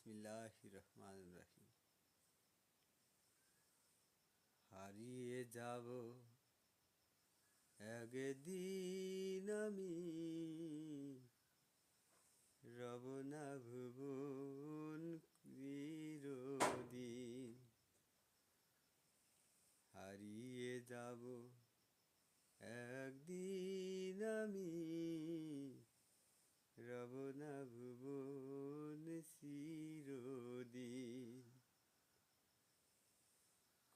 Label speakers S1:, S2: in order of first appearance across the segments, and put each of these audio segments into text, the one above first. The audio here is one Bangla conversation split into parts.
S1: বিসমিল্লাহির রহমানির রহিম। হারিয়ে যাব একদিন আমি, রব না ভুবন চিরদিন। হারিয়ে যাব একদিন আমি, রব না ভুবন চিরদিন।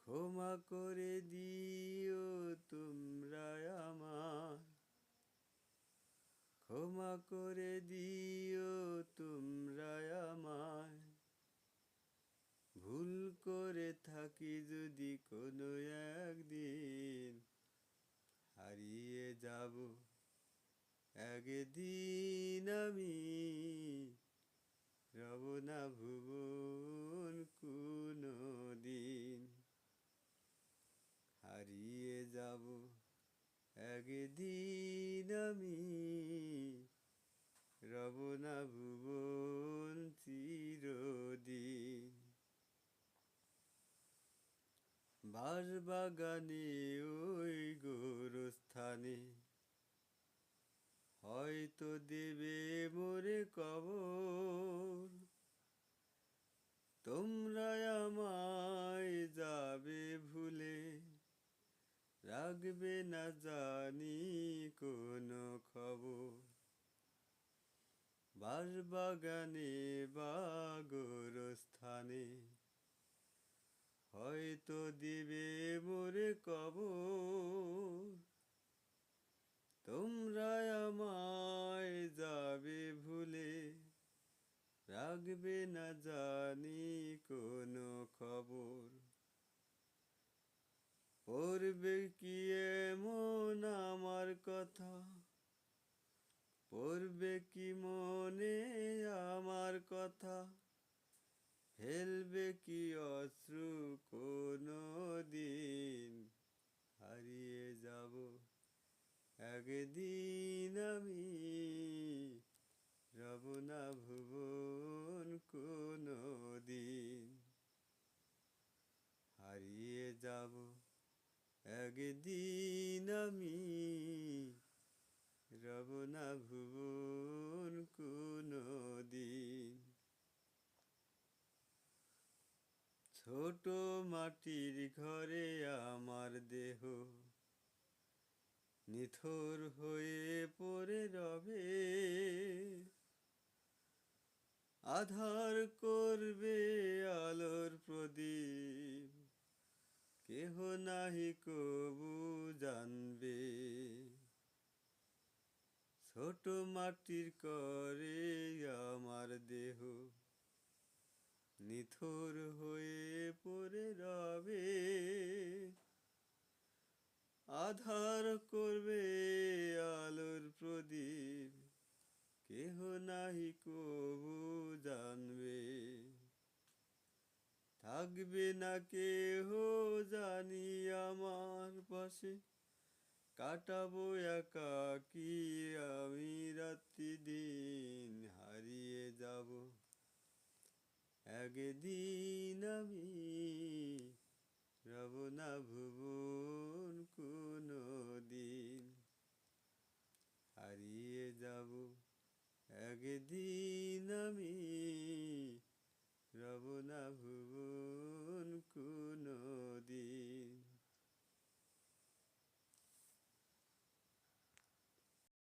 S1: ক্ষমা করে দিও তোমরা আমায়, ক্ষমা করে দিও তোমরা আমায়। ভুল করে থাকি যদি কোনো একদিন, হারিয়ে যাব একদিন আমি, রব না ভুবন কোনো দিন। হারিয়ে যাব একদিন আমি, রব না ভুবন চিরদিন। বাঁশবাগানে ওই গোরস্থানে হয়তো দেবে মোরে কবর। তোমরা আমায় যাবে ভুলে, রাখবে না জানি কোনো খবর। বাঁশবাগানে বা গোরস্থানে হয়তো দিবে মোরে কবর। তোমরা আমায় যাবে ভুলে, রাখবে না জানি কোনো খবর। পড়বে কি এমন আমার কথা, পড়বে কি মনে আমার কথা। ফেলবে কি অশ্রু কোনো দিন, হারিয়ে যাব একদিন আমি, রব না ভুবন কোনো দিন। হারিয়ে যাব একদিন আমি, রব না ভুবন কোনো দিন। ছোট মাটির ঘরে আমার দেহ নিথর হয়ে পড়ে রবে। আধার করবে আলোর প্রদীপ, কেহ নাহি কবু জানবে। ছোট মাটির করে আমার দেহ নিথর হয়ে পড়ে রবে। আধার করবে আলোর প্রদীপ, কেহ নাহি কবু জানবে। থাকবে না কেহ জানি আমার পাশে, কাটাবো একাকী আমি রাত্রি দিন। হারিয়ে যাব একদিন আমি, রব না ভুবন কোনো দিন। হারিয়ে যাব একদিন আমি, রব না ভুবন কোনো